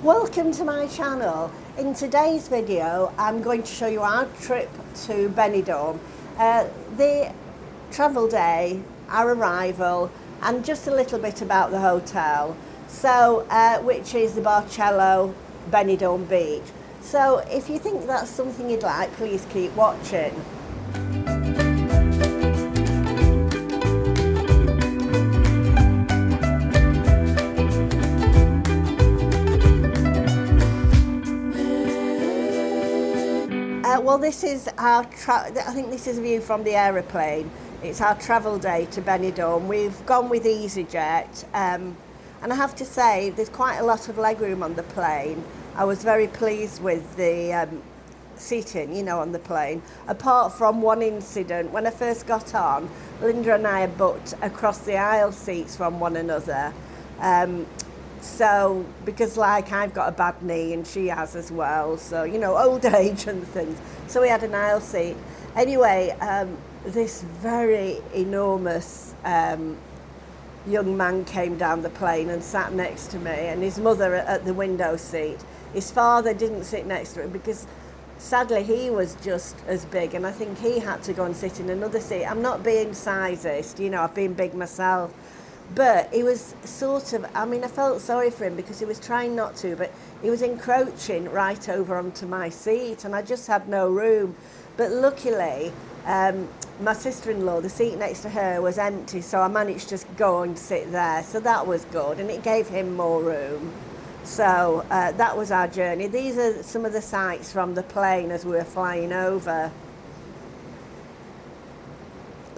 Welcome to my channel. In today's video I'm going to show you our trip to Benidorm, the travel day, our arrival, and just a little bit about the hotel, which is the Barceló Benidorm beach. So if you think that's something you'd like, please keep watching. Well, this is our I think this is a view from the aeroplane. It's our travel day to Benidorm. We've gone with EasyJet, and I have to say there's quite a lot of legroom on the plane. I was very pleased with the seating, on the plane. Apart from one incident, when I first got on, Linda and I had booked across the aisle seats from one another. So, because I've got a bad knee and she has as well, so, old age and things. So we had an aisle seat. Anyway, this very enormous young man came down the plane and sat next to me, and his mother at the window seat. His father didn't sit next to him because sadly he was just as big, and I think he had to go and sit in another seat. I'm not being sizist, I've been big myself. But he was I felt sorry for him because he was trying not to, but he was encroaching right over onto my seat and I just had no room. But luckily, my sister-in-law, the seat next to her was empty, so I managed to go and sit there. So that was good, and it gave him more room. So that was our journey. These are some of the sights from the plane as we were flying over.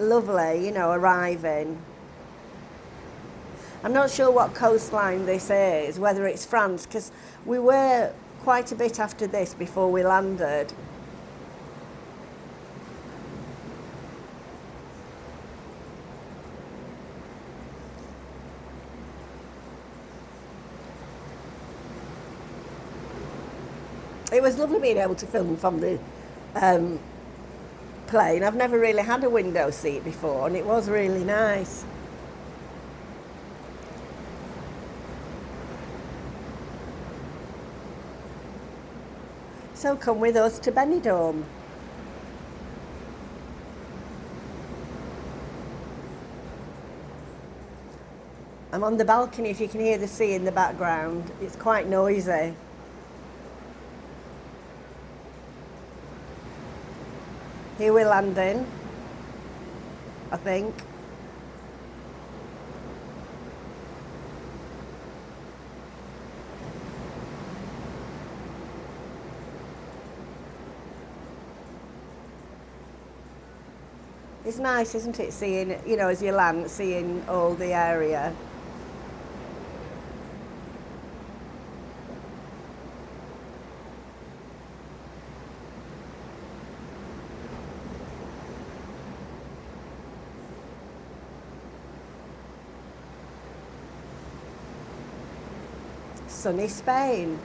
Lovely, arriving. I'm not sure what coastline this is, whether it's France, because we were quite a bit after this before we landed. It was lovely being able to film from the plane. I've never really had a window seat before, and it was really nice. So come with us to Benidorm. I'm on the balcony, if you can hear the sea in the background. It's quite noisy. Here we're landing, I think. It's nice, isn't it, seeing, as you land, seeing all the area. Sunny Spain.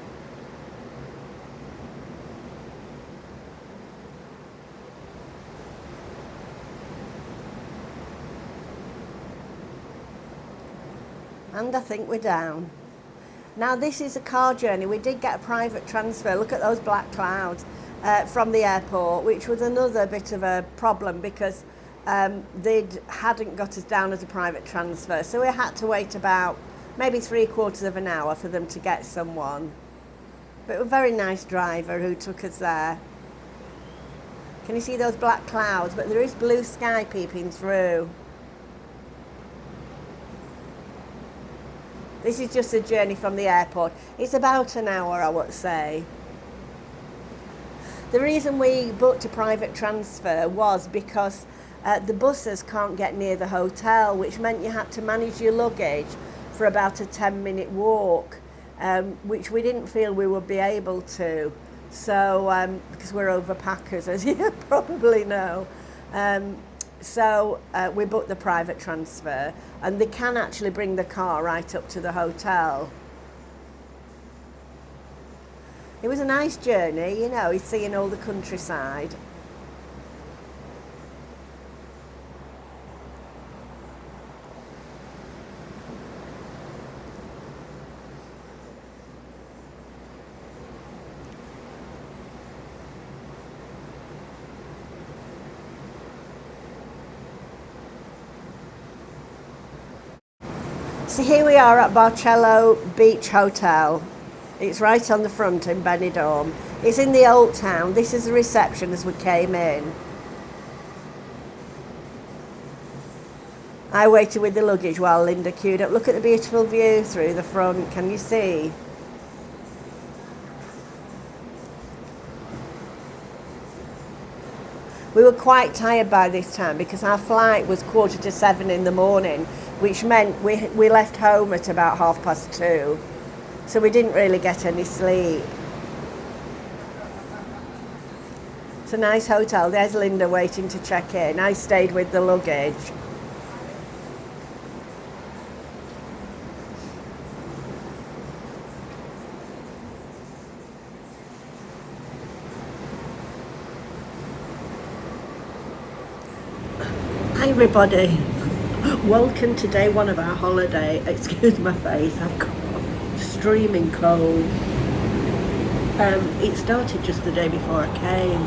And I think we're down. Now this is a car journey. We did get a private transfer. Look at those black clouds from the airport, which was another bit of a problem because they hadn't got us down as a private transfer. So we had to wait about maybe 3/4 of an hour for them to get someone. But a very nice driver who took us there. Can you see those black clouds? But there is blue sky peeping through. This is just a journey from the airport. It's about an hour, I would say. The reason we booked a private transfer was because the buses can't get near the hotel, which meant you had to manage your luggage for about a 10-minute walk, which we didn't feel we would be able to. So, because we're overpackers, as you probably know. So we booked the private transfer, and they can actually bring the car right up to the hotel. It was a nice journey, seeing all the countryside. So here we are at Barcelo Beach Hotel. It's right on the front in Benidorm. It's in the old town. This is the reception as we came in. I waited with the luggage while Linda queued up. Look at the beautiful view through the front. Can you see? We were quite tired by this time because our flight was 7:15 in the morning, which meant we left home at about 2:30. So we didn't really get any sleep. It's a nice hotel. There's Linda waiting to check in. I stayed with the luggage. Hi everybody, welcome to day one of our holiday. Excuse my face, I've got streaming cold. It started just the day before I came,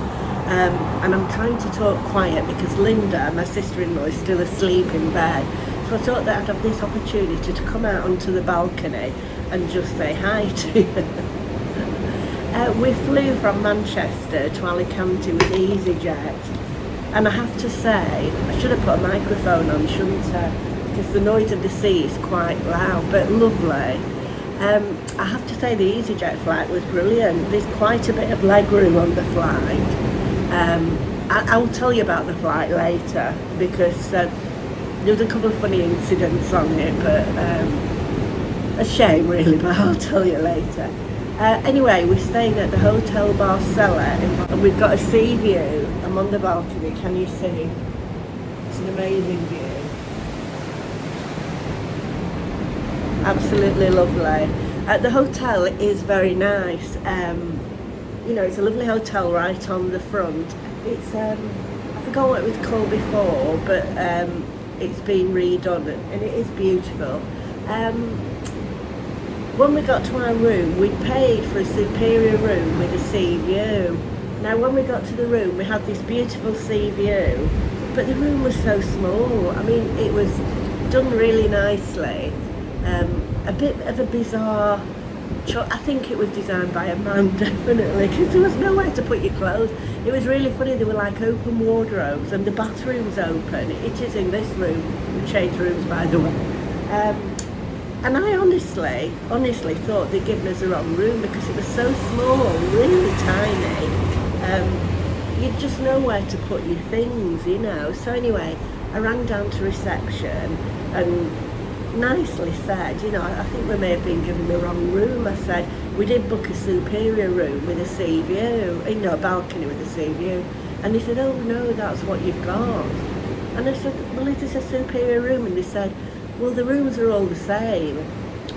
and I'm trying to talk quiet because Linda, my sister-in-law, is still asleep in bed. So I thought that I'd have this opportunity to come out onto the balcony and just say hi to you. We flew from Manchester to Alicante with EasyJet. And I have to say, I should have put a microphone on, shouldn't I? Because the noise of the sea is quite loud, but lovely. I have to say the EasyJet flight was brilliant. There's quite a bit of legroom on the flight. I'll tell you about the flight later because there was a couple of funny incidents on it, but a shame really, but I'll tell you later. Anyway, we're staying at the Hotel Barceló and we've got a sea view. I'm on the balcony, can you see? It's an amazing view. Absolutely lovely. The hotel is very nice. You know, it's a lovely hotel right on the front. It's, I forgot what it was called before, but it's been redone and it is beautiful. When we got to our room, we paid for a superior room with a sea view. Now when we got to the room, we had this beautiful sea view, but the room was so small. I mean, it was done really nicely. A bit of a bizarre, I think it was designed by a man, definitely, because there was nowhere to put your clothes. It was really funny, they were like open wardrobes and the bathroom's open. It is in this room. We changed rooms, by the way. And I honestly thought they'd given us the wrong room because it was so small, really tiny. You'd just know where to put your things, you know. So anyway, I rang down to reception and nicely said, you know, I think we may have been given the wrong room. I said, we did book a superior room with a sea view, you know, a balcony with a sea view. And they said, oh no, that's what you've got. And I said, well, is this a superior room? And they said, well, the rooms are all the same.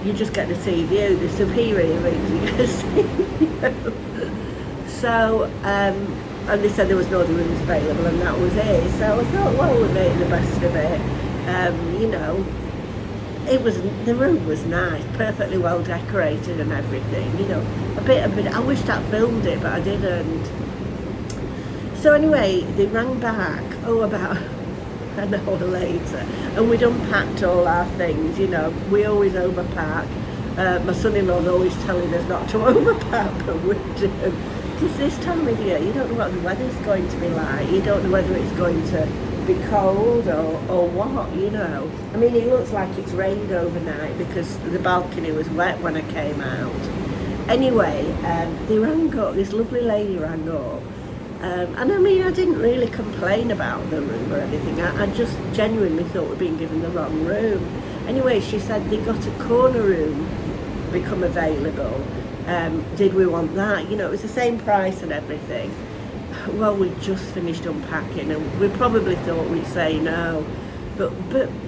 You just get the sea view. The superior rooms, you get a sea view. So, and they said there was no other rooms available, and that was it. So I thought, well, we made the best of it. You know, the room was nice, perfectly well decorated and everything. You know, a bit. I wished I'd filmed it, but I didn't. So anyway, they rang back. About an hour later, and we'd unpacked all our things. You know, we always overpack. My son-in-law's always telling us not to overpack, but we do. Because this time of year, you don't know what the weather's going to be like. You don't know whether it's going to be cold or what, you know. I mean, it looks like it's rained overnight because the balcony was wet when I came out. Anyway, they rang up, this lovely lady rang up. And I mean, I didn't really complain about the room or anything. I just genuinely thought we'd been given the wrong room. Anyway, she said they got a corner room become available. Did we want that? You know, it was the same price and everything. Well, we just finished unpacking and we probably thought we'd say no. But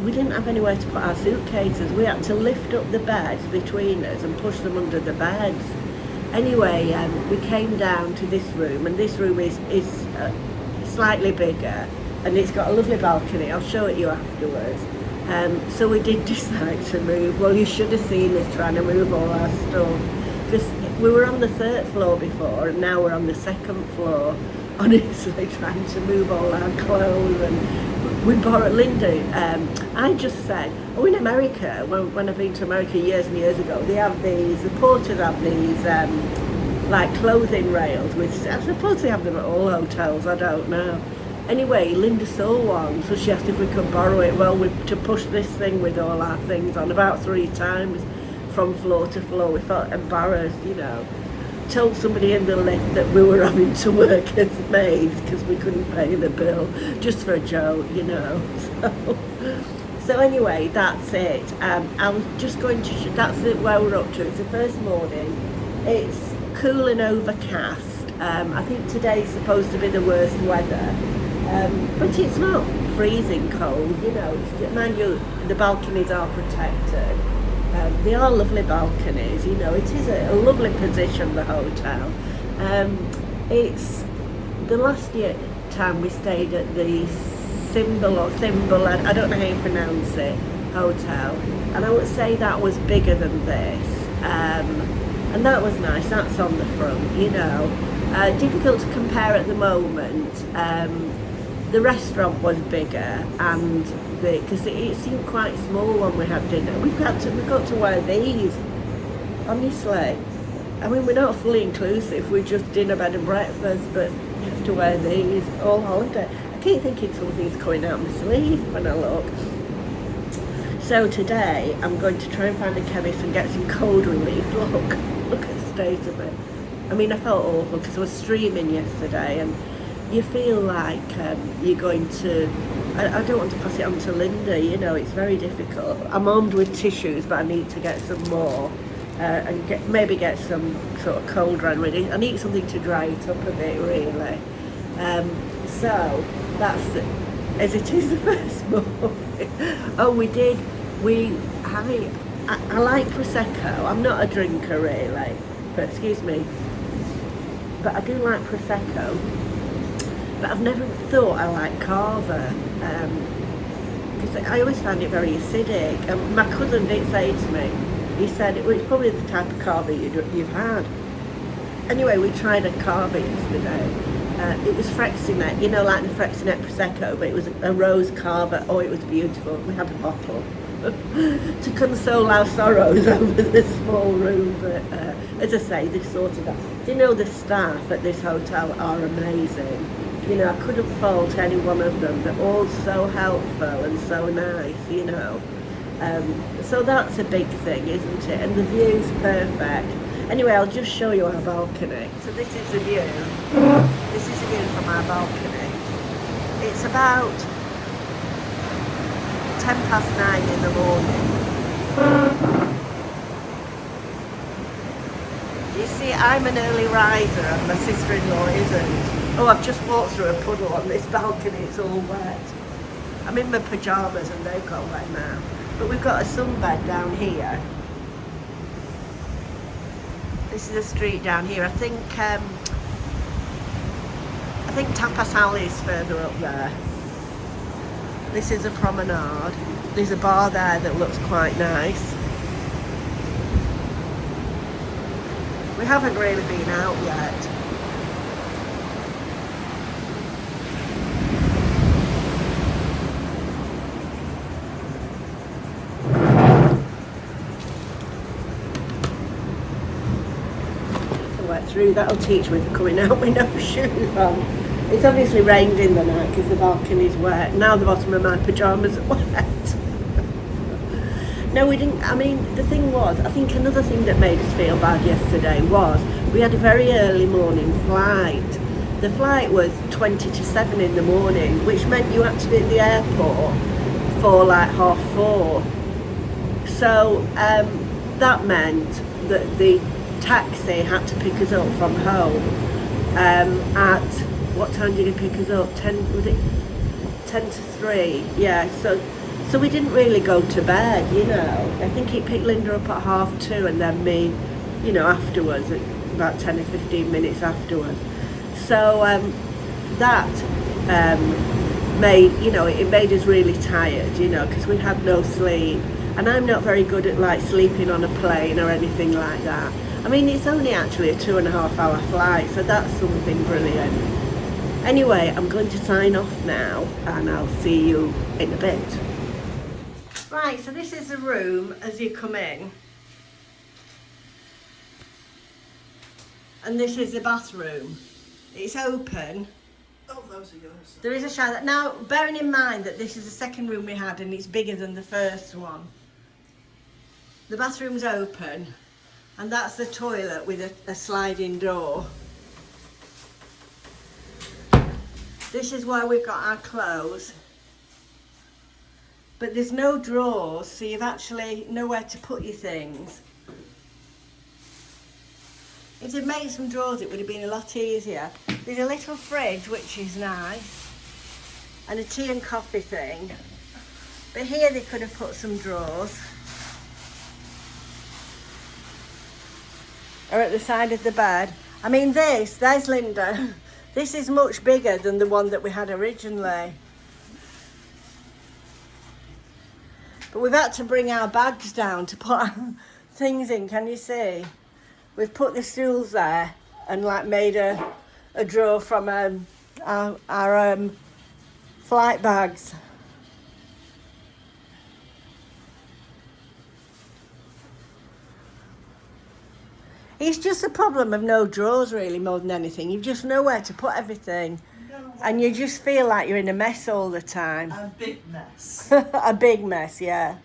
we didn't have anywhere to put our suitcases. We had to lift up the beds between us and push them under the beds. Anyway, we came down to this room, and this room is slightly bigger, and it's got a lovely balcony. I'll show it you afterwards. So we did decide to move. Well, you should have seen us trying to move all our stuff, because we were on the 3rd floor before, and now we're on the 2nd floor. Honestly, trying to move all our clothes, and we borrowed Linda. I just said, oh, in America, when I've been to America years and years ago, they have these, the porters have these like clothing rails, which I suppose they have them at all hotels, I don't know. Anyway, Linda saw one, so she asked if we could borrow it. Well, to push this thing with all our things on about 3 times from floor to floor. We felt embarrassed, you know. Told somebody in the lift that we were having to work as maids because we couldn't pay the bill, just for a joke, you know. So anyway, that's it. I was just going to, that's it where we're up to. It's the first morning. It's cool and overcast. I think today's supposed to be the worst weather, but it's not freezing cold, you know. Mind you, the balconies are protected. They are lovely balconies, you know. It is a lovely position, the hotel. It's the last time we stayed at the Thimble, I don't know how you pronounce it, hotel, and I would say that was bigger than this, and that was nice. That's on the front, you know. Difficult to compare at the moment. The restaurant was bigger, and because it seemed quite small when we had dinner. We've got to wear these, honestly. I mean, we're not fully inclusive. We're just dinner, bed and breakfast, but you have to wear these all holiday. I keep thinking something's coming out my sleeve when I look. So today I'm going to try and find a chemist and get some cold relief. Look at the state of it. I mean, I felt awful because I was streaming yesterday, and you feel like you're going to, I don't want to pass it on to Linda, you know, it's very difficult. I'm armed with tissues, but I need to get some more and maybe get some sort of cold remedy. I need something to dry it up a bit, really. So that's as it is the first morning. Oh, I like Prosecco. I'm not a drinker really, but excuse me, but I do like Prosecco. But I've never thought I like Cava, because I always find it very acidic. And my cousin did say to me, he said it's probably the type of Cava you've had. Anyway, we tried a Cava yesterday. It was Freixenet, you know, like the Freixenet Prosecco, but it was a rose Cava. Oh, it was beautiful. We had a bottle to console our sorrows over this small room. But as I say, they sorted out. Do you know, the staff at this hotel are amazing. You know, I couldn't fault any one of them. They're all so helpful and so nice, you know. So that's a big thing, isn't it? And the view's perfect. Anyway, I'll just show you our balcony. So this is the view. This is the view from our balcony. It's about 9:10 in the morning. You see, I'm an early riser and my sister-in-law isn't. Oh, I've just walked through a puddle on this balcony, it's all wet. I'm in my pyjamas and they've got wet now. But we've got a sunbed down here. This is a street down here. I think Tapas Alley is further up there. This is a promenade. There's a bar there that looks quite nice. We haven't really been out yet. Through, that'll teach me for coming out with no shoes on. It's obviously rained in the night because the balcony's wet. Now the bottom of my pyjamas are wet. No, we didn't. I mean, the thing was, I think another thing that made us feel bad yesterday was we had a very early morning flight. The flight was 20 to 7 in the morning, which meant you had to be at the airport for like 4:30. So that meant that the taxi had to pick us up from home at, what time did he pick us up? 10 to 3? Yeah, so we didn't really go to bed, you know. I think he picked Linda up at 2:30 and then me, you know, afterwards, about 10 or 15 minutes afterwards. So that made, you know, it made us really tired, you know, because we had no sleep. And I'm not very good at like sleeping on a plane or anything like that. I mean, it's only actually a 2.5 hour flight, so that's something brilliant. Anyway, I'm going to sign off now and I'll see you in a bit. Right, so this is the room as you come in. And this is the bathroom. It's open. Oh, those are yours. There is a shower. Now, bearing in mind that this is the second room we had and it's bigger than the first one. The bathroom's open and that's the toilet with a sliding door. This is where we've got our clothes. But there's no drawers, so you've actually nowhere to put your things. If they'd made some drawers, it would have been a lot easier. There's a little fridge, which is nice, and a tea and coffee thing. But here they could have put some drawers. Or at the side of the bed. I mean there's Linda. This is much bigger than the one that we had originally. But we've had to bring our bags down to put our things in, can you see? We've put the stools there and like made a drawer from our flight bags. It's just a problem of no drawers really more than anything. You've just nowhere to put everything. And you just feel like you're in a mess all the time. A big mess. A big mess, yeah.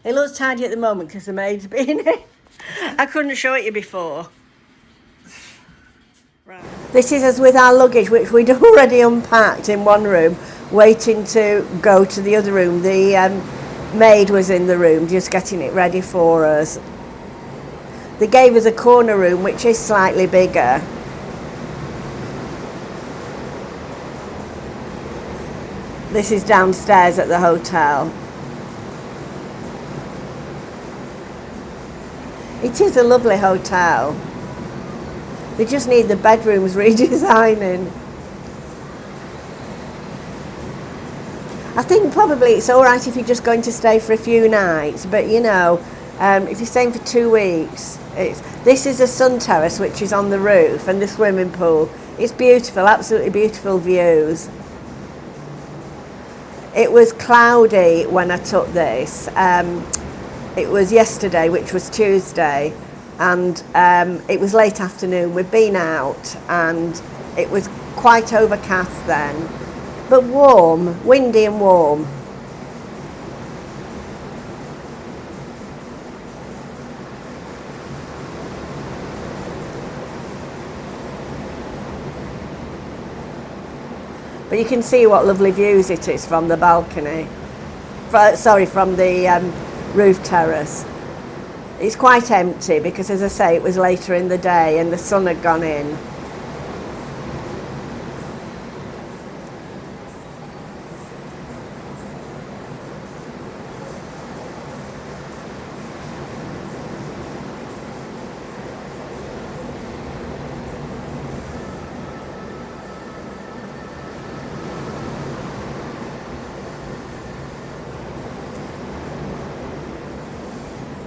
It looks tidy at the moment because the maid's been in. I couldn't show it you before. Right. This is us with our luggage, which we'd already unpacked in one room, waiting to go to the other room. The maid was in the room, just getting it ready for us. They gave us a corner room, which is slightly bigger. This is downstairs at the hotel. It is a lovely hotel. They just need the bedrooms redesigning. I think probably it's all right if you're just going to stay for a few nights, but you know, if you're staying for 2 weeks, this is a sun terrace which is on the roof and the swimming pool. It's beautiful, absolutely beautiful views. It was cloudy when I took this. It was yesterday, which was Tuesday, and it was late afternoon. We'd been out and it was quite overcast then, but warm, windy and warm. But you can see what lovely views it is from the balcony. From the roof terrace. It's quite empty because, as I say, it was later in the day and the sun had gone in.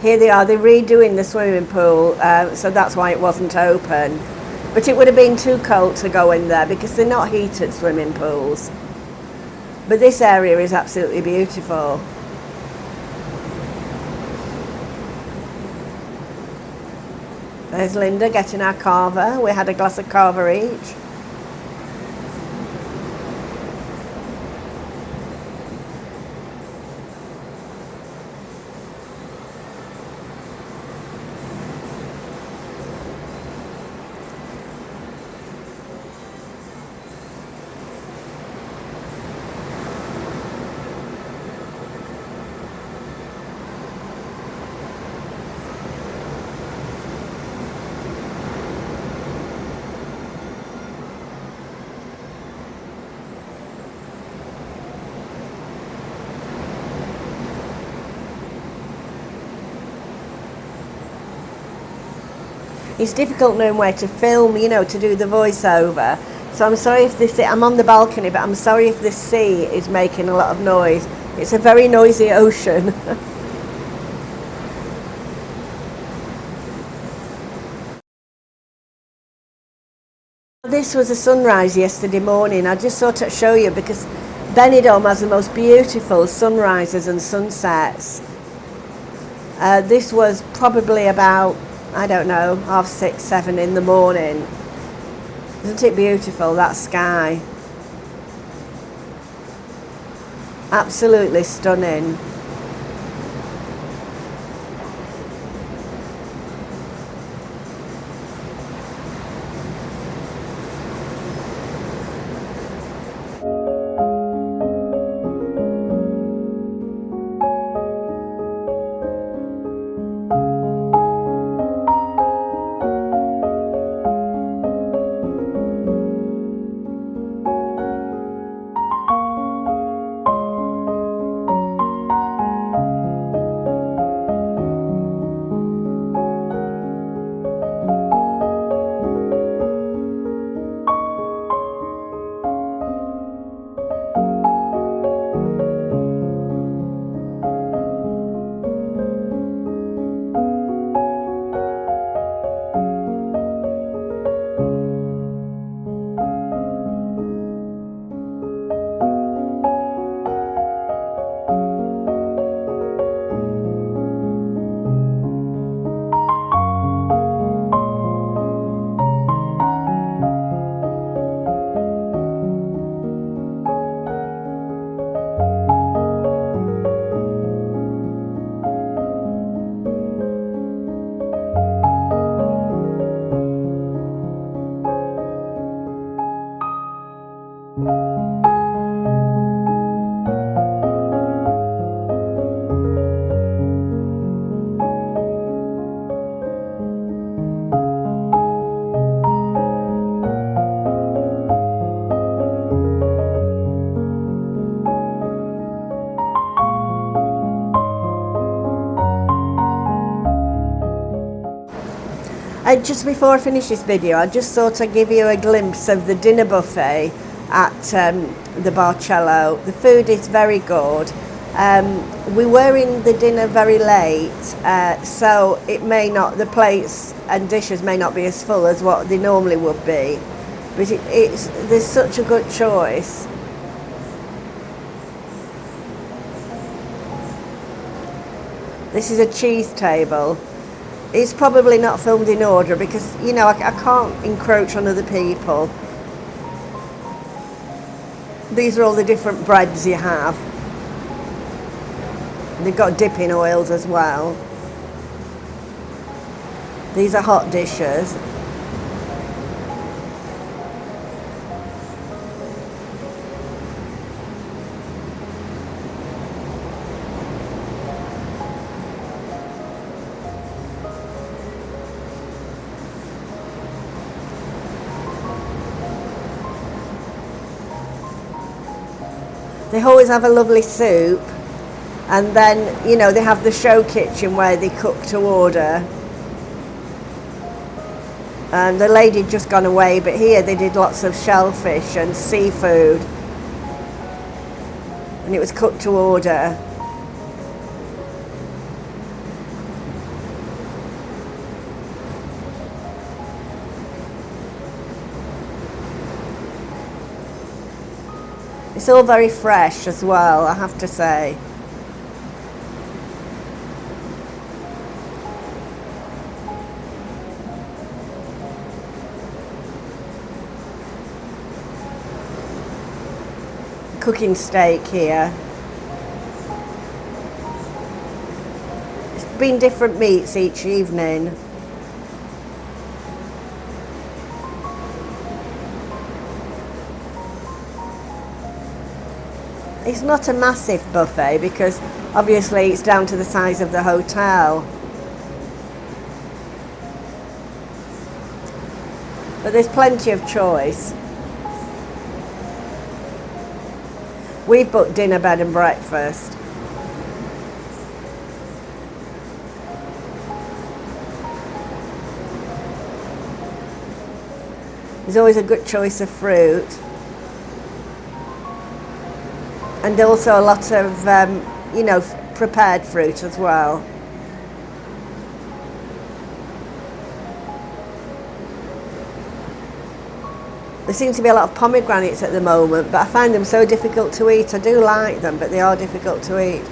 Here they are, they're redoing the swimming pool, so that's why it wasn't open. But it would have been too cold to go in there because they're not heated swimming pools. But this area is absolutely beautiful. There's Linda getting our cava. We had a glass of cava each. It's difficult knowing where to film, you know, to do the voiceover. So I'm sorry if this, I'm on the balcony, but I'm sorry if this sea is making a lot of noise. It's a very noisy ocean. This was a sunrise yesterday morning. I just thought I'd show you because Benidorm has the most beautiful sunrises and sunsets. This was probably about, I don't know, 6:30, 7 in the morning. Isn't it beautiful, that sky? Absolutely stunning. Just before I finish this video, I just thought I'd give you a glimpse of the dinner buffet at the Barceló. The food is very good. We were in the dinner very late, so it may not, the plates and dishes may not be as full as what they normally would be, but there's such a good choice. This is a cheese table. It's probably not filmed in order because, you know, I can't encroach on other people. These are all the different breads you have. They've got dipping oils as well. These are hot dishes. They always have a lovely soup, and then, you know, they have the show kitchen where they cook to order. And the lady had just gone away, but here they did lots of shellfish and seafood, and it was cooked to order. It's all very fresh as well, I have to say. Cooking steak here. It's been different meats each evening. It's not a massive buffet because obviously it's down to the size of the hotel. But there's plenty of choice. We've booked dinner, bed and breakfast. There's always a good choice of fruit. And also a lot of, you know, prepared fruit as well. There seems to be a lot of pomegranates at the moment, but I find them so difficult to eat. I do like them, but they are difficult to eat.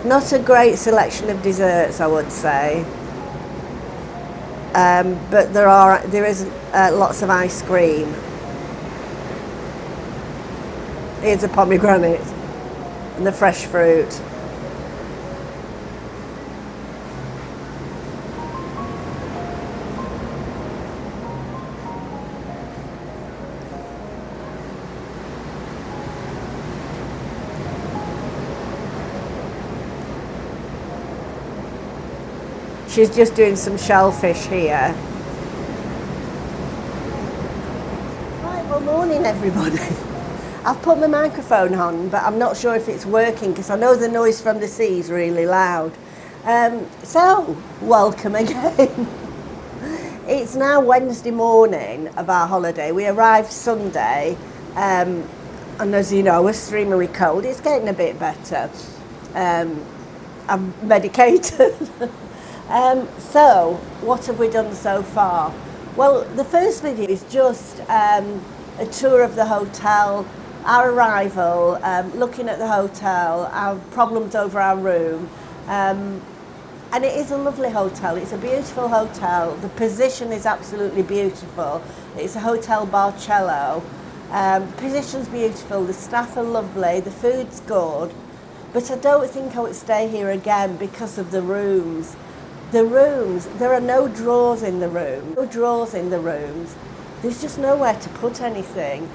Not a great selection of desserts, I would say. But there is lots of ice cream. Here's a pomegranate and the fresh fruit. She's just doing some shellfish here. Right, well, morning everybody. I've put my microphone on, but I'm not sure if it's working because I know the noise from the sea is really loud. So, welcome again. It's now Wednesday morning of our holiday. We arrived Sunday, and as you know, we're extremely cold. It's getting a bit better. I'm medicated. So, what have we done so far? Well, the first video is just a tour of the hotel, our arrival, looking at the hotel, our problems over our room. And it is a lovely hotel. It's a beautiful hotel. The position is absolutely beautiful. It's a Hotel Barceló. Position's beautiful. The staff are lovely. The food's good. But I don't think I would stay here again because of the rooms. The rooms, there are no drawers in the room. No drawers in the rooms. There's just nowhere to put anything.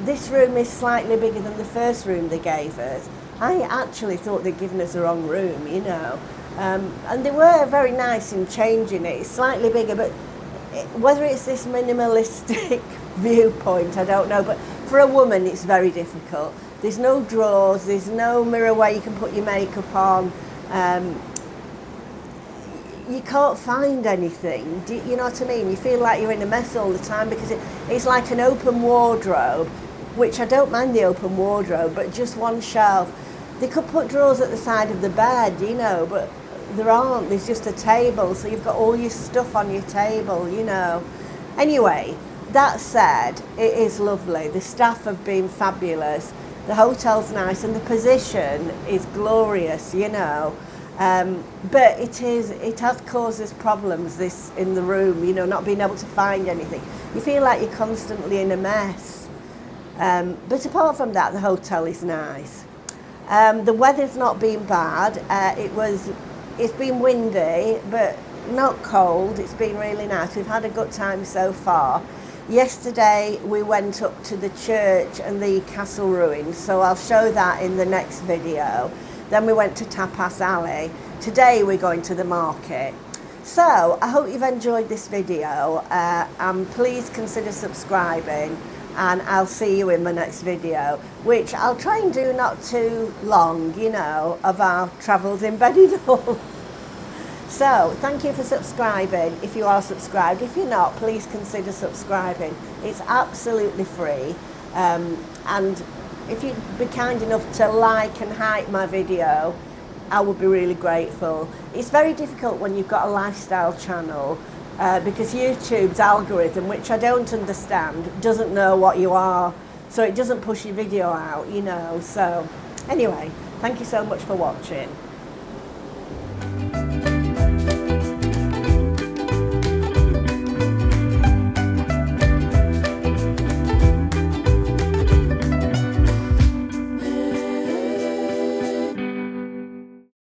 This room is slightly bigger than the first room they gave us. I actually thought they'd given us the wrong room, you know. And they were very nice in changing it. It's slightly bigger, but whether it's this minimalistic viewpoint, I don't know. But for a woman, it's very difficult. There's no drawers, there's no mirror where you can put your makeup on. You can't find anything, you know what I mean? You feel like you're in a mess all the time because it's like an open wardrobe, which I don't mind the open wardrobe, but just one shelf. They could put drawers at the side of the bed, you know, but there aren't. There's just a table, so you've got all your stuff on your table, you know. Anyway, that said, it is lovely. The staff have been fabulous. The hotel's nice and the position is glorious, you know. But it has caused us problems, this in the room, you know, not being able to find anything. You feel like you're constantly in a mess. But apart from that, the hotel is nice. The weather's not been bad. It's been windy, but not cold. It's been really nice. We've had a good time so far. Yesterday we went up to the church and the castle ruins, so I'll show that in the next video. Then we went to Tapas Alley. Today we're going to the market. So I hope you've enjoyed this video, and please consider subscribing, and I'll see you in my next video, which I'll try and do not too long, you know, of our travels in Benidorm. So thank you for subscribing if you are subscribed. If you're not, please consider subscribing. It's absolutely free, and if you'd be kind enough to like and hype my video, I would be really grateful. It's very difficult when you've got a lifestyle channel because YouTube's algorithm, which I don't understand, doesn't know what you are, so it doesn't push your video out, you know. So anyway, thank you so much for watching.